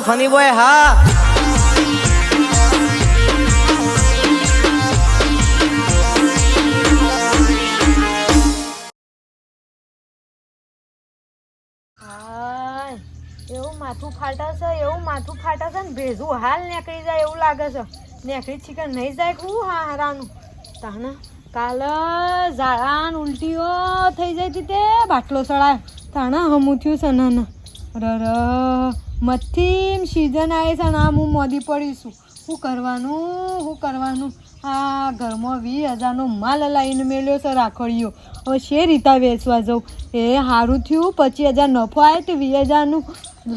Funny boy હા એવું માથું ફાટા છે ને ભેજું હાલ નીકળી જાય એવું લાગે છે. નીકળી ચિકન નહીં જાય હું હારાનું તાના કાલ ઝાડાન ઉલટીઓ થઈ જાય તે બાટલો ચડાય તાના હમું થયું છે નાના ર મથીમ સિઝન આવે છે ને આમ હું મોદી પડીશું. શું કરવાનું આ ઘરમાં 20,000નો માલ લાવીને મેલ્યો છે રાખડીઓ. હવે શે રીતા વેચવા જાઉં એ સારું થયું 25,000 નફો આવે તો 20,000નું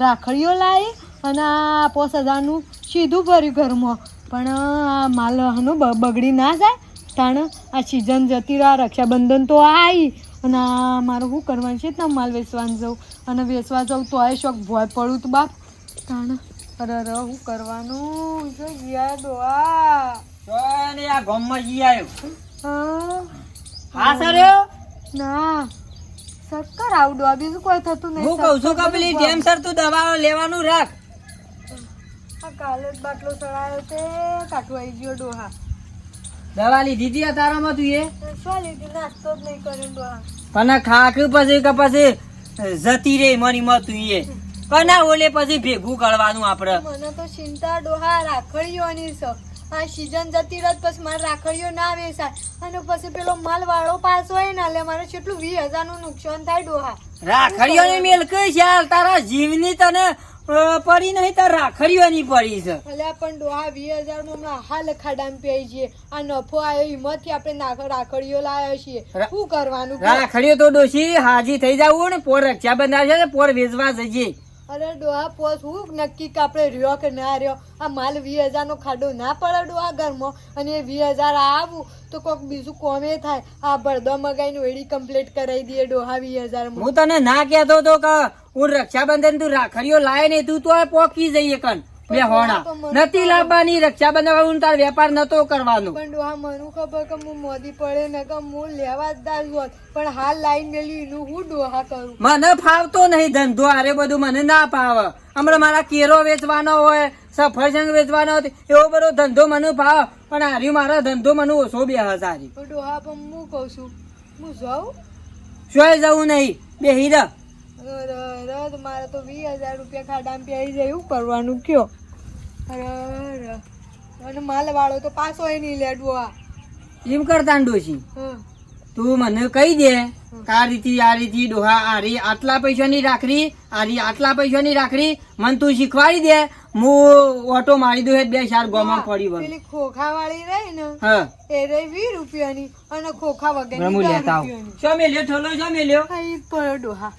રાખડીઓ લાવી અને આ 5,000નું સીધું ભર્યું ઘરમાં. પણ આ માલ હનું બગડી ના જાય તાણ આ સિઝન જતી રહે રક્ષાબંધન તો આવી અને આ મારું શું કરવાનું છે ને માલ વેચવાનું જાઉં અને વેચવા જાઉં તો આ શોખ ભોય પડું તો બાપ તાણ અરે શું કરવાનું જો ગયા ડોહા આ ગામમાં જી આવ્યો હા સર ના ચક્કર આવડો બીજું કોઈ થતું નહીં. હું કહું છું કે પેલી જેમ સર તું દવા લેવાનું રાખ. આ કાલે જ બાટલો ચડાયો તે કાઠું આવી ગયો ડોહા. દવા લીધી હતી તારામાં તું એ શું લીધી નાસ્તો જ નહીં કર્યો ડોહા. પણ ખાક પછી જતી રે મની મત તું એ કના ઓલે પછી ભેગું કરવાનું આપડે. મને તો ચિંતા ડોહા રાખડીઓની છે. આ સિઝન જતી રહે પછી મારે રાખડીઓ ના વેચાય અને પછી પેલો માલ વાળો પાસ હોય ને એટલે મારે કેટલું 20,000નું નુકસાન થાય ડોહા. રાખડીઓની મેલ કઈ છે તારા જીવની તને પડી નહીં તાર રાખડીઓની પડી છે. એટલે પણ ડોહા 20,000 હમણાં હાલ ખાડામાં પી છીએ. આ નફો આવ્યો હિંમતથી આપણે રાખડીઓ લાવ્યા છીએ. શું કરવાનું રાખડીઓ તો ડોશી હાજી થઈ જવું ને પોર રક્ષાબંધન છે ને પોર વેચવા જઈએ. અરે ડોહા પોસ હું નક્કી કે આપણે રહ્યો કે ના રહ્યો આ માલ 20,000નો ખાડો ના પડે ડોહા ઘરમાં અને એ 20,000 આવું તો કોઈક બીજું કોમે થાય. આ બળદો મગાઈને વેડી કમ્પ્લીટ કરાવી દઈએ ડોહા 20,000 હું તને ના કહેતો તો કે હું રક્ષાબંધન તું રાખડીઓ લાય ને તું તો પોકી જઈએ કન બે હોણા નથી લાવવાની રક્ષાબંધન તાર વેપાર નતો કરવાનો. પણ ડોહા મને ખબર કે હું મોદી પડે ને કે હું લેવા જ દાલ હોત પણ હાલ લાઈન મેલ્યું એનું હું ડોહા કરું. મને ફાવતો નહીં ધંધો આરે બધું મને ના ફાવે. હમણાં મારા કેરો વેચવાનો હોય સફરજન વેચવાનો હોય એવો બધો ધંધો મને ફાવે પણ હાર્યું મારા ધંધો મને ઓછો બે હજારી. ડોહા પણ હું કઉ છું હું જાઉં શું જવું નહીં બેહી રહ. મારે તો 20,000 રૂપિયા ખાડામાં પી જાય એવું કરવાનું કયો. અને માલ વાળો તો પાછો નહીં લેડવો. એમ કરતા ડોશી તું મને કહી દે આ રીતિ ડોહા આરી આટલા પૈસાની રાખડી આરી આટલા પૈસાની રાખડી મને તું શીખવાડી દે હું ઓટો મારી દઉં 2-4 ગોમાં પડી વળું. પેલી ખોખા વાળી રહી ને હા એ રહી 20 રૂપિયાની અને ખોખા વગર હું લેતા આવું. શું મેલ્યો ઠોલો શું મેલ્યો પડો ડોહા.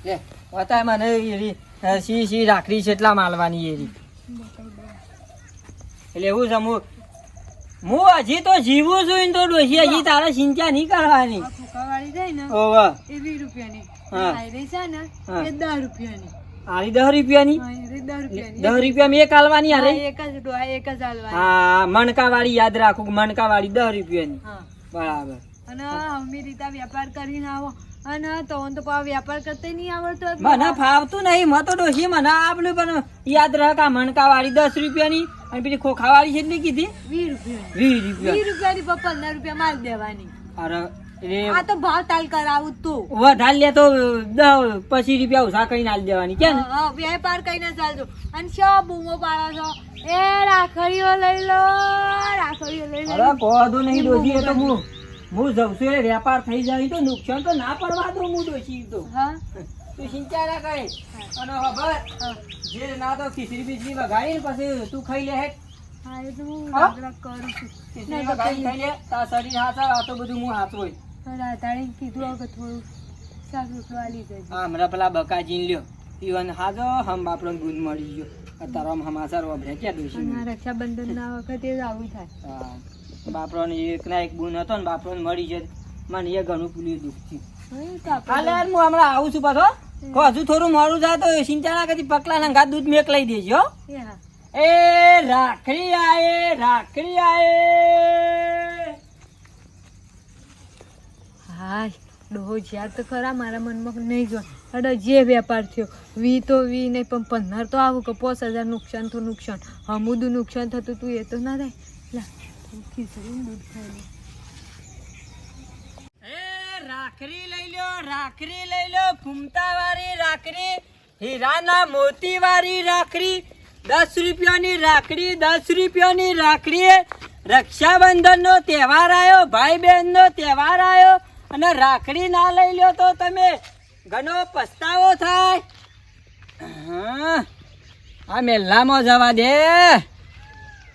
લે બતાય મને એરી સી રાખડી કેટલા માલવાની એરી એટલે એવું છે હું હજી તો જીવું છું ને તો ડોશી હજી તારે ચિંતા નહીં કરવાની. ખોખા વાળી રહી ને ઓવા એ 20 રૂપિયાની હા રહી છે ને એ 10 રૂપિયાની આરી 10 રૂપિયાની 10 રૂપિયા એક આલવાની અરે એક જ ડોહા એક જ હાલવાની. હા મણકા વાળી યાદ રાખો મણકા વાળી 10 રૂપિયાની બરાબર. અને અમી રીતા વેપાર કરીને આવો અને તો વેપાર કરતા નહીં આવડતો મને ફાવતું નહીં મત તો ડોશી મને આપણે પણ યાદ રાખ આ મણકા વાળી 10 રૂપિયાની અને પેલી ખોખા વાળી કેટલી કીધી 20 રૂપિયાની 15 રૂપિયા માલ દેવાની. અરે આ તો ભાવ તાલ કરાવું તું વધારે લે તો 10-25 રૂપિયા ઓછા કઈ નાલ દેવાની કે ને વેપાર કઈને ચાલજો અને શું બૂમો પાડો છો એ રાખડીઓ લઈ લો અરે કોદો નહીં ડોશી એ તો હું જઉં છું એ વેપાર થઈ જાય તો નુકસાન તો ના પડવા દઉં હું ડોશી તો તું ચિંતા ના કરે અને ખબર જે ના તો ખીચડી બીચડી વગાડી ને પછી તું ખાઈ લે હેઠ કરું છું ખીચડી વગાડી ખાઈ લે તાર શરીર હાથ આ તો બધું હું હાથ હોય કીધું કે થોડું શાક રોટલો આલી જાય. હા હમણાં પેલા બકાજીને લ્યો ઈવન હાજો હમ આપણો ગુણ મળી ગયો તારો હમાસર વભરે ક્યાં ડોશી રક્ષાબંધન ના વખતે જ આવું થાય. હા બાપરો ને એક ના એક ગુણ હતો ને બાપરો ને મળી જાય મને એ ઘણું પેલું દુઃખ થયું. હાલે યાર હું હમણાં આવું છું પાછો હજુ થોડું મોડું જાય તો ચિંતા ના કરતી પકલા ના દૂધ મેક લઈ દેજો. એ રાખડી આયે હાય ડોહો જ્યાં તો ખરા મારા મનમાં નહીં જોવા અડો જે વેપાર થયો વી તો વી નહીં પણ 15 તો આવું કે 5000 નુકસાન તો નુકસાન હમુદું નુકસાન થતું તું એ તો ના થાય લા ખીચડીનું દૂધ ખાઈ લે રાખરી લઈ લો ફૂમતા વાળી રાખરી હીરાના મોતી વાળી રાખરી 10 રૂપિયાની રાખડી 10 રૂપિયાની રાખડી રક્ષાબંધન નો તહેવાર આવ્યો ભાઈ બહેન નો તહેવાર આવ્યો અને રાખડી ના લઈ લો તો તમે ઘણો પસ્તાવો થાય આ મેલ્લામાં જવા દે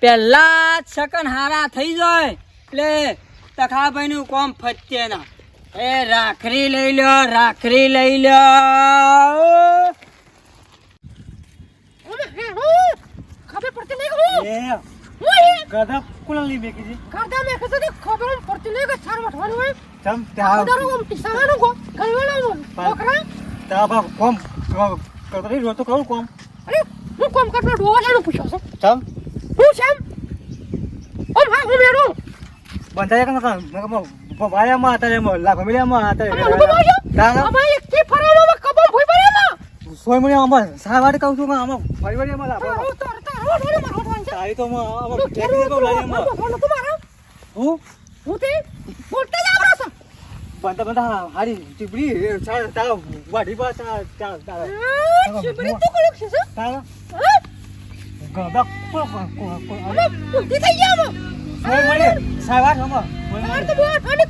પહેલા જ સકન હારા થઈ જાય એટલે તખાભાઈ નું કોમ ફટકે ના એ રાખડી લઈ લો ખબર પડતી નહીં ગધા કુલાલી મેકી છે કાકા મેં કીધું કે ખબર પડતી નહીં કે સાર વઠવાનું હોય તમ ત્યાં દારૂ આમ ટીસાવાનું કો ગલવાવાનું ઓકરા તા બા કોમ કતરી જો તો કહું કોમ અરે હું કોમ કરતો ડોવાલાનું પૂછ્યો છે તમ હું છે ઓમ હા હું મેરો બંધાય કે ભાયા માં હતા એમ લા ફેમિલી માં હતા તા અમાય એક કે ફરાવામાં કબમ ભોય બરામાં સોય મને આમાં સાવાડે કહું છું આમાં ફરીવાડી માં લા તારી તો આમાં ટેકી દે કહું લાગે માં હું તે બોલતે જ આવરો છો બંધા હારી ટીપડી તા વાડી બા તા ચીબડી તો કોણ છે તા ગધા કો બોલતી થઈ ગયા સોય મને સાવાડ હમ માર તો બોટ અને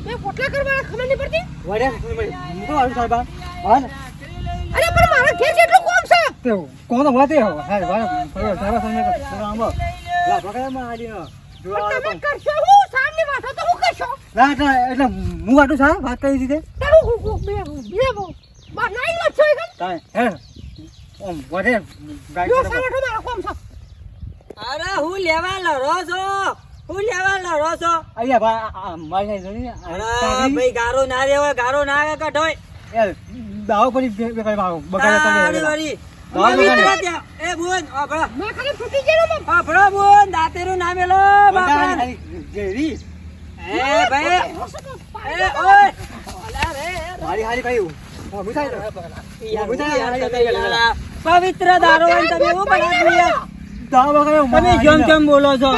બે પોટલા કરવા ખબર નહીં પડતી વડે મને મુકો આવી સાહેબ હા અરે પણ મારા ઘેર જેટલું કોમ છે તે કોણ વાતે હા વાળા સાહેબ સામે આમ લા પકડમાં આલી ન તમે કરશો હું સામની વાતો તો હું કરશો ના એટલે હું વાટું સા વાત કરી દીધે તારું બે બા નાઈ લો છો એકન તાય હે ઓમ વડે ગાય યો સાવટો મારો કોમ છે અરે હું લેવા લડો છો અయ్యా બા મારી જોની અરે ભાઈ ગારો ના રેવા ગારો ના કઢોય યાર દાવ પડી બે કઈ ભાવ બગાડે તારી વારી પવિત્ર ત્યાં એ બોન આપડા મેં ખાલી ફૂટી ગયો ને આપડા બોન દાતેરું નામે લો બાપા જેરી એ ભાઈ એ ઓય અલા રે મારી હારી કઈ પવિત્ર દારો તમે હું બનાવી યાર દાવ બગાડે તમે જેમ બોલો છો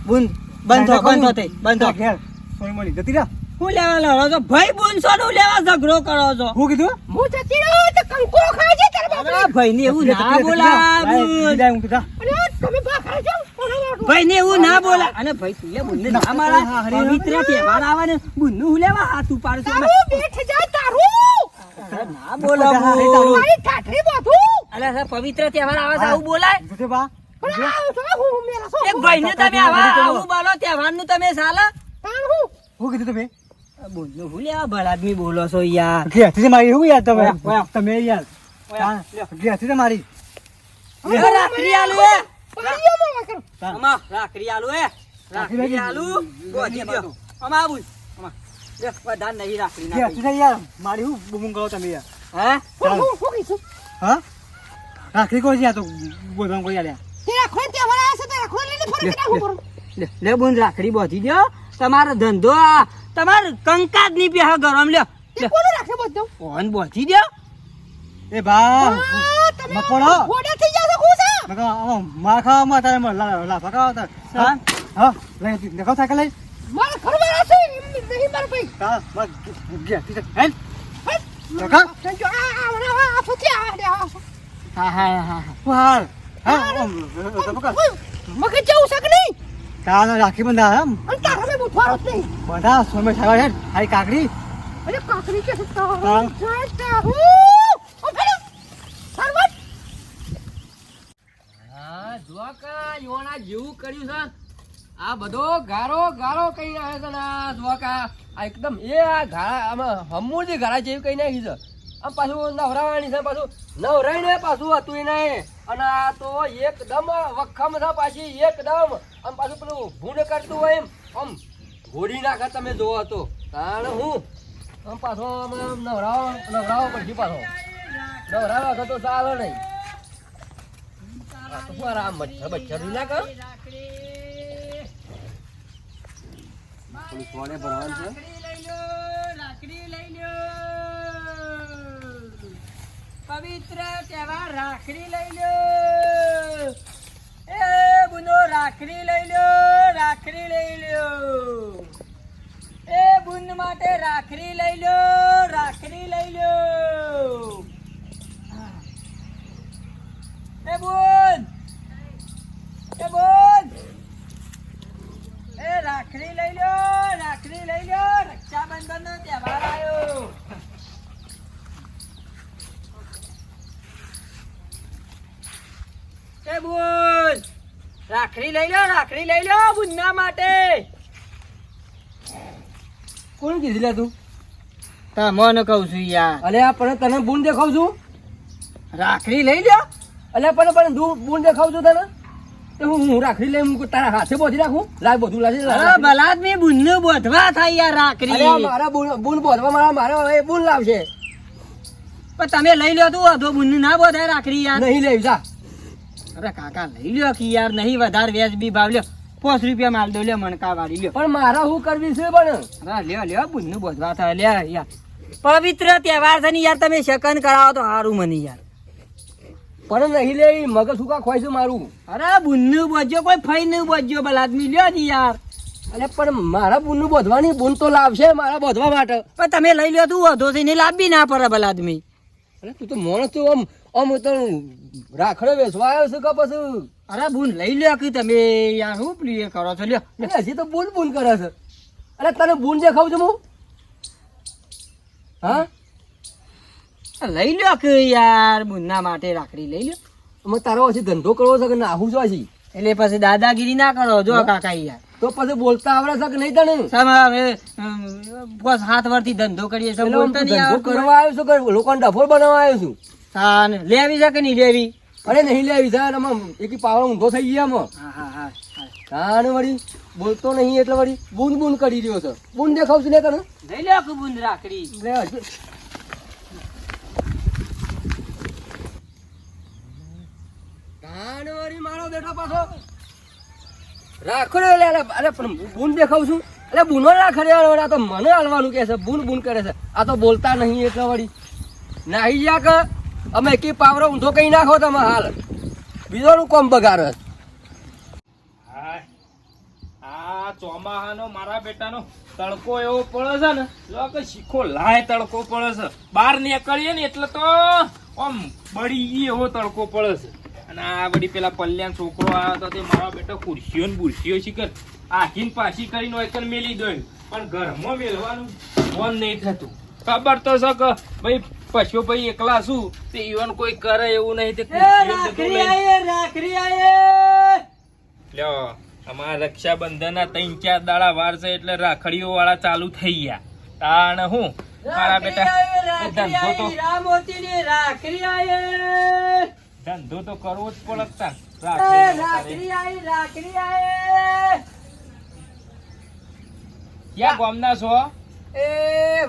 બુન બંધો તે બંધો ઘેર સોય મળી જતી રા હું લેવા લડો છો ભાઈ બુન સોનું લેવા ઝઘડો કરો છો હું કીધું હું જતી રહ્યો તો કંકો ખાય છે તાર બાપ અરે ભાઈ ને એવું ના બોલા બુન જાય હું કીધા અરે તમે બા ખાય છો ભાઈ ને એવું ના બોલા અને ભાઈ તું બુન ને ના મારા પવિત્ર તહેવાર આવે ને બુન નું લેવા હાથ ઉપાડશે તારું બેઠ જાય તારું ના બોલા મારી ઠાઠરી બધું અલે પવિત્ર તહેવાર આવે છે આવું બોલાય જતે બા એક ભાઈ ને તમે આવું બોલો તહેવાર નું તમે સાલા હું કીધું તમે બોલ નું હું લેવા ભળ આદમી બોલો છો યાર ઘેરથી મારી હું યાર તમે ઓયા. તમે યાર ઘેરથી મારી રાખડી આલુ એ અમા રાખડી આલુ એ રાખડી આલુ બોધી દો અમા આવું અમા લે વધાર નહીં રાખડી ના ઘેરથી યાર મારી હું બૂમ કહો તમે યાર હે હા રાખી કોઈ યાર તો બોલવા કોઈ યાર લે બોન રાખડી બોધી દો તમારો ધંધો તમાર કંકાજ ની પે ગરમ લ્યો ઓન બોધી દો એ બા મકોડો માર ખાવામાં તારે લા પકાવતા હા હા લઈ દેખો સાયકલ લઈ હા મત ઘેરથી હે દેખા હા હા હા હાલ હા મગજ જવું શક નહીં તાનો રાખી બંધા હમ અને તારા મે બુઠવારો જ નહીં બધા સોમે સાવા હે હાઈ કાકડી અરે કાકરી કે હા. તારું ઓ ફેરો સરવત હા જોકા યોના જેવું કર્યું છે આ બધો ગારો ગારો કઈ નાખે છે ને આ જોકા આ એકદમ એ આ ગાળા આમાં હમૂળથી ગાળા જેવી કઈ નાખી છે આમ પાછું નવરાવાની છે પાછું નવરાઈને પાછું હતું એને અને આ તો એકદમ વખમ છે પાછી એકદમ આમ પાછું પેલું ભૂંડ કરતું હોય એમ આમ ઘોડી નાખે તમે જોવો તો કારણ હું આમ પાછો નવરાવો પછી પાછો નવરાવા વખત તો ચાલે નહીં આ મચ્છર બચ્છર ના કર થોડું સોને ભરવાનું છે પવિત્ર તહેવાર રાખડી લઈ લો. એ બુનો રાખડી લઈ લો, રાખડી લઈ લો. એ બુન માટે રાખડી લઈ લો, રાખડી લઈ લો. એ બુન, એ બુન, એ રાખડી લઈ લો, રાખડી લઈ લો. રક્ષાબંધનનો તહેવાર આવ્યો. એ બુન, રાખડી લઈ લો, રાખડી લઈ લો બુનના માટે. કોણ કીધું લે તું? તમને કહું છું યાર. અલે આ પણ તને બૂન દેખાવ છું. રાખડી લઈ લો. અલે પણ બૂન દેખાવ છું તને. તો હું રાખડી લઈ તારા હાથે બોધી રાખું. લાય બધું લાગે. અરે ભલા મે બુનને બોધવા થાય યાર રાખડી. અરે મારા બૂન બોધવા મારા એ બૂન લાવશે. પણ તમે લઈ લો તું અધો બુનને ના બોધાય રાખડી યાર. નહીં લેવી જા. અરે કાકા લઈ લ્યો કે યાર, નહીં વધારે વ્યાજબી ભાવ લ્યો. 5 રૂપિયા માલ દો લ્યો, મણકા વાળી લ્યો. પણ મારા શું કરવી છે પણ? અરે લ્યો લ્યો બુનનું બોધવા થાય લ્યો યાર. પવિત્ર તહેવાર છે ને યાર, તમે શકન કરાવો તો સારું મને યાર. પણ નહીં લેવી, મગજ સુકા ખોય છે મારું. અરે બુનનું બોધજો, કોઈ ફઈનું બોધજો ભલા આદમી લ્યો ને યાર. અલે પણ મારા બૂનનું બોધવાની બૂન તો લાવશે મારા બોધવા માટે. પણ તમે લઈ લ્યો તું અધો થઈને લાવવી ના પડે ભલા આદમી. અરે તું તો માણસ તો આમ તો રાખડે વેચવા આવ્યો છે કે પછી? અરે બુન લઈ લ્યો કે તમે યાર, શું પ્રિય કરો છો લ્યો. એટલે હજી તો બૂન કરે છે. અરે તને બૂન દેખાવ છું હું? હા લઈ લ્યો કે યાર, બુનના માટે રાખડી લઈ લ્યો. અમે તારો હજી ધંધો કરવો છે કે નાહું છો હજી? એટલે પછી દાદાગીરી ના કરો જો કાકા યાર. તો પછી બોલતા આવડે છે કે નહીં તને? સામા હવે 5-7 વર્ષથી ધંધો કરીએ છે, એટલે બોલતા હું નહીં ધંધો આવડતું. કરવા આવ્યો છું કે લોકોને ડફોર બનાવવા આવ્યો છું? હા ને લેવી છે કે નહીં લેવી? અરે નહીં લેવી છે, આમાં એકી પાવડો ઊંધો થઈ ગયા આમાં. હા હા હા હા ને વળી બોલતો નહીં એટલે વળી બૂન કરી રહ્યો છે. બૂન દેખાવ છું ને તને? લઈ લ્યો કે બુન રાખડી. લે હજી. હા ને વળી મારો બેઠો પાછો રાખો રે. અરે પણ બૂન દેખાવ છું. એટલે બૂનો રાખડે આ તો મને હાલવાનું કે છે. બૂન કરે છે. આ તો બોલતા નહીં એટલે વળી નાહી ગયા કે અમે એકી પાવરો ઊંધો કઈ નાખો તમે હાલ. બીજોનું કોમ બગાડે. આ ચોમાહાનો મારા બેટાનો તડકો એવો પડે છે ને, જો કે શીખો લાય તડકો પડે છે. બહાર નીકળીએ ને એટલે તો આમ બળી ગઈ એવો તડકો પડે છે. અને આ બધી પેલા પલ્યાન છોકરો આવ્યો તો તે મારા બેટા ખુરશીઓ ને બુરશીઓ શીખર આખીને પાછી કરીને એકન મેલી દોય, પણ ઘરમાં મેલવાનું મન નહીં થતું. ખબર તો છે કે ભાઈ પશુ ભાઈ એકલા શું તે ઈવન કોઈ કરે એવું નહીં. તે રાખડી આયે. લ્યો અમારા રક્ષાબંધનના 3-4 દાડા વાર છે એટલે રાખડીઓ વાળા ચાલુ થઈ ગયા. તાણ હું મારા બેટા ધંધો તો કરવો જ પડે તાર. ક્યાં ગામના છો?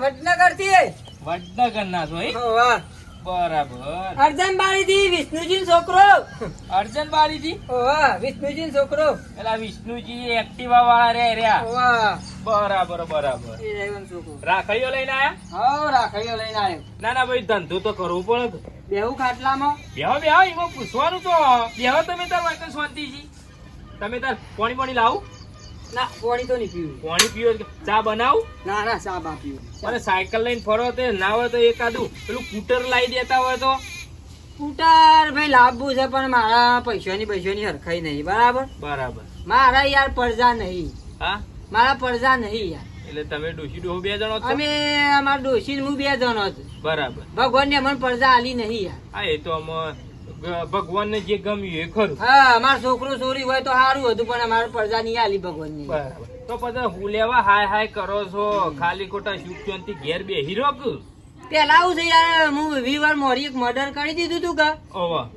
વડનગર થી વડનગરના છો? બરાબર. અર્જનબારી થી વિષ્ણુજી છોકરો. અર્જનબારી થી? વિષ્ણુજી છોકરો. પેલા વિષ્ણુજી એક્ટિવા વાળા રહ્યા. બરાબર બરાબર. રાખડીઓ લઈને આયા? રાખડીઓ લઈને આવ્યો. ના ના ભાઈ ધંધો તો કરવો પડે. બેહું ખાટલામાં. બેહો એમાં પૂછવાનું તો બેહો. તમે તાર વાંચન શાંતિજી. તમે તાર પાણી લાવું? ના પાણી તો નહીં પીવું. પાણી પીવો? ચા બનાવું? ના ના ચા બા પીવું. અને સાયકલ લઈને ફરો તે ના હોય તો એકાદું પેલું સ્કૂટર લાવી દેતા હોય તો? સ્કૂટર ભાઈ લાવવું છે પણ મારા પૈસાની હરખાઈ નહીં. બરાબર બરાબર. મારા યાર પડજા નહીં. હા મારા પડજા નહીં યાર. એટલે તમે ડોશી ડોહો 2 જણો છો? અમે અમારા ડોશી હું 2 જણો જ. બરાબર. ભગવાન ને અમને પડજા આલી નહીં યાર. હા એ તો ભગવાન ને જે ગમ્યું એ ખરું. હા અમારો છોકરો ચોરી હોય તો સારું હતું પણ અમારે પડજા નહીં આલી ભગવાન ની. બરાબર. તો પછી હું લેવા હાય કરો છો? ખાલી ખોટા સુખ શાંતિ ઘેર બેહી રહો કે? પેલા આવું છે યાર, હું 20 વાર મોરી એક મર્ડર કરી દીધું તું કા,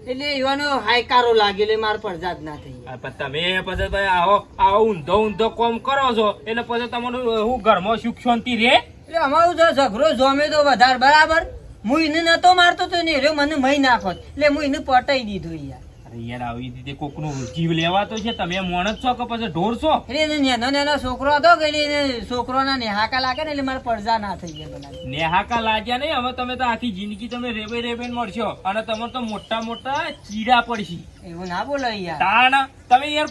એટલે એવાનો હાયકારો લાગેલો મારે પડજા જ ના થઈ. તમે પછી ભાઈ આવો ઊંધો કોમ કરો છો એટલે પછી તમારું હું ઘરમાં સુખ શાંતિ રે? એટલે અમારું તો ઝઘડો જોમે તો વધારે. બરાબર હું એને નતો મારતો તો ને મને મહી નાખો એટલે હું એને પટાઈ દીધું યાર. અરે યાર આવી રીતે કોકનો જીવ લેવાતો છે, તમે મોણ જ છો કે પછી ઢોર છો? એટલે નેનો છોકરો હતો કે એટલે છોકરોના નેહાકા લાગે ને એટલે મારે પડજા ના થઈ ગયા બધા. નેહાકા લાગ્યા નહીં, હવે તમે તો આખી જિંદગી તમે રેબે રેબે મળશો અને તમે તો મોટા મોટા ચીડા પડશી. એવું ના બોલો યાર. તાણ તમે યાર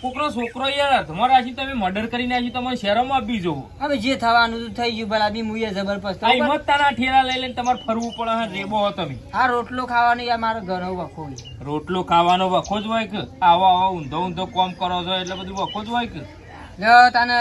કોકનો છોકરો યાર હાથમાં રાખી તમે મર્ડર કરી નાખી, તમે શહેરોમાં આપી જોવો. હવે જે થવાનું હતું થઈ ગયું, ભલા બી મુએ જબરજસ્ત. આ હિંમત તાના ઠેલા લઈ લઈને તમારે ફરવું પડે. હા રેબો હો તમે. આ રોટલો ખાવાનો યાર મારો ઘણો વખો છે. રોટલો ખાવાનો વખો જ હોય કે આવો ઊંધો કોમ કરો છો એટલે બધું વખો જ હોય કે. લ્યો તને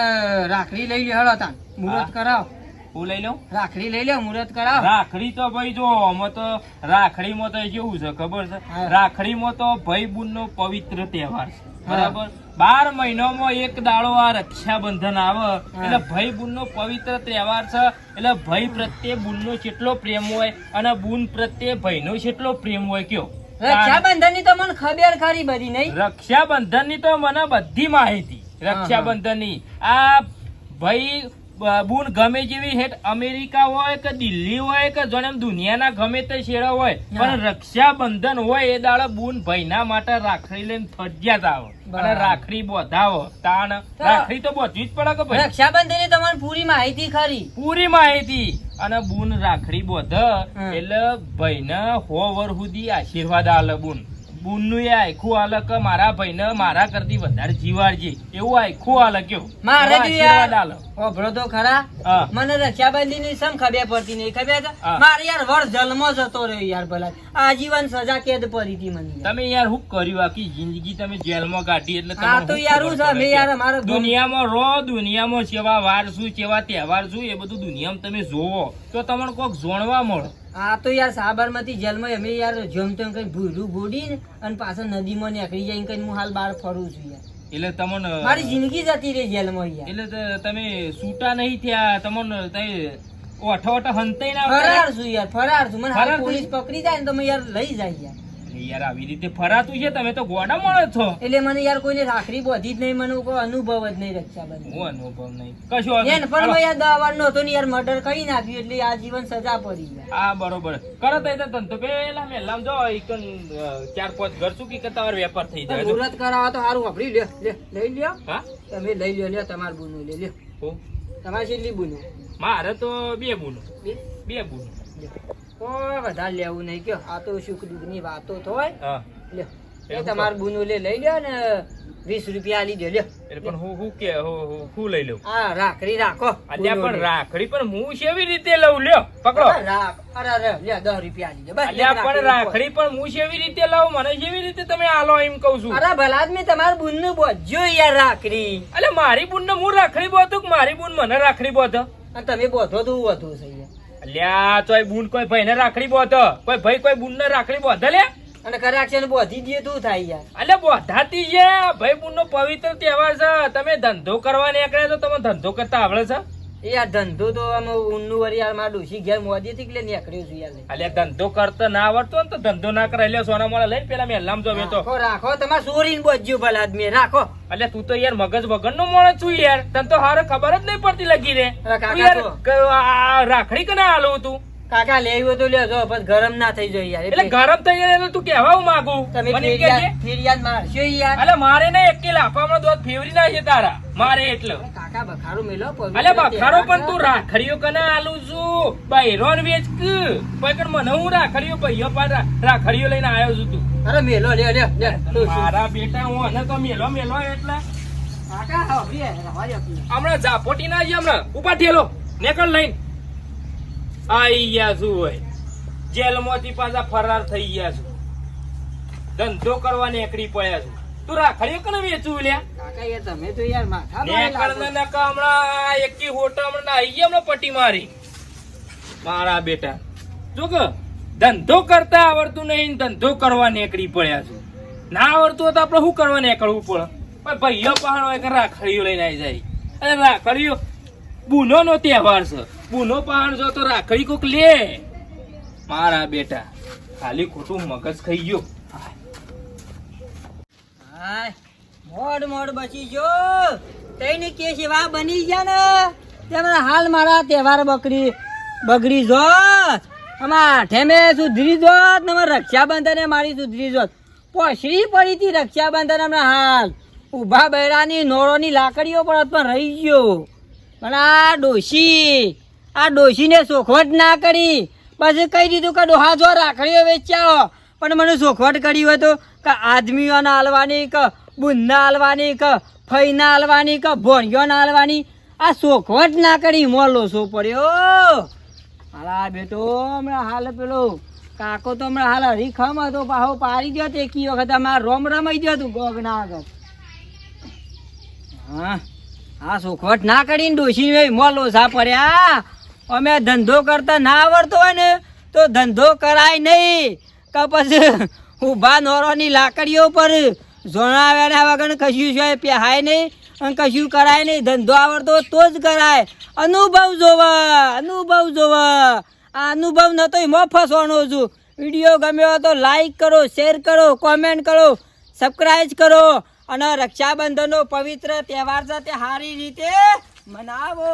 રાખડી લઈ લ્યો, હેડો તાન મુહૂર્ત કરાવ. હું લઈ લઉં રાખડી લઈ લ્યો, મુહૂર્ત કરાવ. રાખડી તો ભાઈ જો આમાં તો રાખડીમાં તો કેવું છે ખબર છે? હા. રાખડીમાં તો ભાઈ બુન નો પવિત્ર તહેવાર છે, બરાબર? 12 મહિનામાં એક દાડો આ રક્ષાબંધન આવે એટલે ભાઈ બુન નો પવિત્ર તહેવાર છે. એટલે ભાઈ પ્રત્યે બુન નો કેટલો પ્રેમ હોય અને બુન પ્રત્યે ભાઈ નો કેટલો પ્રેમ હોય કયો. રક્ષાબંધન ની તો મને ખબર ખરી બધી નહીં. રક્ષાબંધન ની તો મને બધી માહિતી. રક્ષાબંધન ની આ ભાઈ બુન ગમે જેવી હેઠ અમેરિકા હોય કે દિલ્હી હોય કે જોને એમ દુનિયાના ગમે તે શેરો હોય, પણ રક્ષાબંધન હોય એ દાડે બુન ભાઈના માટે રાખડી લઈને ફરજિયાત આવે અને રાખડી બોધાવો. તાણ રાખડી તો બોધવી જ પડે કે ભાઈ. રક્ષાબંધન ની તમારી પૂરી માહિતી ખરી? પૂરી માહિતી. અને બુન રાખડી બોધ એટલે ભાઈને 100 વર્ષ સુધી આશીર્વાદ આલે બુન. બુનનું એ આખું આલે કે મારા ભાઈને મારા કરતી વધારે જીવાડજે, એવું આખું આલે કેવું મારે આશીર્વાદ આલે. ઓભળો તો ખરા, હા. મને રક્ષાબંધન ની સમ ખબર પડતી નહીં. ખબર છે મારે યાર વર જન્મ જતો રહ્યો યાર, ભલા આજીવન સજા કેદ પડી હતી મને. તમે યાર શું કર્યું? આખી જિંદગી તમે જેલમાં કાઢી એટલે હા તો યાર હું છે મેં યાર મારો દુનિયામાં રહો, દુનિયામાં કેવા વાર શું કેવા તહેવાર શું એ બધું દુનિયામાં તમે જોવો તો તમને કોક જોણવા મળે. હા તો યાર સાબરમતી જેલમાં અમે યાર જમતમ કઈ ભૂલું ગોડી ને અને પાછળ નદીમાં નીકળી જાય કઈ હું હાલ બહાર ફરું છું યાર. એટલે તમને મારી જિંદગી જતી રહી જેલમાં યાર. એટલે તમે છૂટા નહીં થયા, તમને ઓઠો હંતાઈ ના ફરાર છું યાર, ફરાર છું. મને હાલ ફરાર પોલીસ પકડી જાય ને તો મને યાર લઈ જાય યાર. યાર આવી રીતે ફરાતું છે, તમે તો ગોડા મળે છો. એટલે મને યાર કોઈને રાખડી બોધી જ નહીં, મને કોઈ અનુભવ જ નહીં રક્ષાબંધન. હું અનુભવ નહીં કશો એને પણ મેં યાર દાવાનો હતો ને યાર મર્ડર કરી નાખ્યું એટલે આજીવન સજા પડી યાર. હા બરોબર કરો તો ધંધો પેલા મેલામ જો 4-5 ઘર ચૂકી કે તમારો વેપાર થઈ જાય. મુહૂર્ત કરાવો તો સારું વાપરી લઈ લ્યો. હા તમે લઈ લ્યો તમારું બુનું લઈ લ્યો. હો, તમારે કેટલી બુનું? મારે તો 2 બુનો. બે? 2 બુનો. કોઈ વધારે લેવું નહીં કયો, આ તો સુખ દુઃખ ની વાતો થોય. હા લ્યો એ તમારું બુનું લઈ લ્યો ને 20 રૂપિયા આલી દો લ્યો. એટલે પણ હું લઈ લઉં? હા રાખડી રાખો. અલ્યા પણ રાખડી પણ હું કેવી રીતે લઉં? લ્યો પકડો. અરે લ્યો 10 રૂપિયા આલી દો. બસ અલ્યા પણ રાખડી પણ હું કેવી રીતે લઉં? મને કેવી રીતે તમે આલો એમ કહું છું. અરે ભલા મેં તમારું બુન નું બોધ્યો યાર રાખડી. અલ્યા મારી બુન ને હું રાખડી બોધું કે મારી બુન મને રાખડી બોધ? અને તમે બોધો તો વધુ છે યાર. અલ્યા તોય બુન કોઈ ભાઈ ને રાખડી બોધ, કોઈ ભાઈ કોઈ બુન ને રાખડી બોધ લે. અને કરાક્ષણ બોધી દે તું થાય યાર. અલ્યા બોધાતી છે ભાઈ બુન નો પવિત્ર તહેવાર છે. તમે ધંધો કરવા નીકળે તો તમે ધંધો કરતા આવડે છે? એ યાર ધંધો તો આમ ઊનનું વરી યાર મારા ડોશી ઘેર મોદી હતી એટલે નીકળ્યો છું યાર. અલ્યા ધંધો કરતા ના આવડતો ને તો ધંધો ના કરે. એટલે સોના મોડા લઈને પેલા મેલામ જો તો રાખો તમારે ચોરીને બોધ્યો ભલા આદમી રાખો. અલ્યા તું તો યાર મગજ વગર નો માણસ છું યાર, તને તો હારે ખબર જ નહીં પડતી લગી રે. રાખડી કે ના આલું તું? કાકા લેવું તો લ્યો જો બસ ગરમ ના થઈ જાય યાર. એટલે ગરમ થઈ જાય એટલે તું કેવા માંગુ? તમે ફેરિયાદ મારશો યાર. અલે મારે ને એકેલા આપવામાં દોત ફેવરી ના છે તારા મારે એટલે. કાકા બખારો મેલો. અલે બખારો પણ તું રાખડીઓ કના આલું છું? બૈરોન વેચ કે પણ મને હું રાખડીઓ ભાઈઓ પર રાખડીઓ લઈને આવ્યો છું તું. અરે મેલો લે મારા બેટા હું અને તો મેલો એટલે કાકા હમણાં ઝાપોટી ના આવી હમણાં ઉભા થયેલો નેકળ લઈને આઈ ગયા છું. હોય જેલમાંથી પાછા ફરાર થઈ ગયા છું, ધંધો કરવા નીકળી પડ્યા છું. તું રાખડીઓ કને વેચું લ્યા? કાકા યાર તમે તો યાર માથા નેકળ ને નકા હમણાં એકી હોટા હમણાં આવી ગયા હમણાં પટ્ટી મારી. મારા બેટા જો કે ધંધો કરતા આવડતું નહીં, ધંધો કરવા નીકળી પડ્યા છું. ના આવડતું હોય તો આપડે શું કરવા નીકળવું પડે? પણ ભાઈઓ પહાડ હોય કે રાખડીઓ લઈને આવી જાય. અને રાખડીઓ બુનો નો તહેવાર છે, બુનો પહાડ જો તો રાખડી કોક લે. મારા બેટા ખાલી ખોટું મગજ ખાઈ ગયો. મોડ બચી ગયો. તઈને કે સેવા બની ગયા ને તેમને હાલ મારા તહેવાર બગડી જોત. અમાર ઠેમે સુધરી જોત ને રક્ષાબંધને મારી સુધરી જોત. પોસડી પડી હતી રક્ષાબંધન હમણાં હાલ ઊભા બૈરાની નોળોની લાકડીઓ પર પણ રહી ગયો. પણ આ ડોશીને સોખવટ ના કરી. પછી કહી દીધું કે ડોહા જો રાખડીઓ વેચ્યા પણ મને સોખવટ કરી હોય તો કે આદમીઓના હાલવાની કે બુનના હાલવાની કે ફઈના હાલવાની કે ભોણિયોના હાલવાની. આ સોખવટ ના કરી મો લોસો પડ્યો. હાલા બેટો હમણાં હાલ પેલો કાકો તો હમણાં હાલ હરીખમ હતો પાહો પાડી ગયો તે કી વખત અમારે રોમ રમાઈ ગયો હતું ગોગના આગળ. હા સોખવટ ના કરીને ડોશી મો લોસા પડ્યા. અમે ધંધો કરતા ના આવડતો હોય ને તો ધંધો કરાય નહીં કે પછી ઊભા નોરોની લાકડીઓ પર જોણાવ્યા વગર કશું છે પહેરાય નહીં અને કશું કરાય નહીં. ધંધો આવડતો તો જ કરાય. અનુભવ જોવા આ અનુભવ નતો એમાં ફસવાનો છું. વિડીયો ગમ્યો હોય તો લાઈક કરો, શેર કરો, કોમેન્ટ કરો, સબસ્ક્રાઈબ કરો અને રક્ષાબંધનનો પવિત્ર તહેવાર છે તે સારી રીતે મનાવો.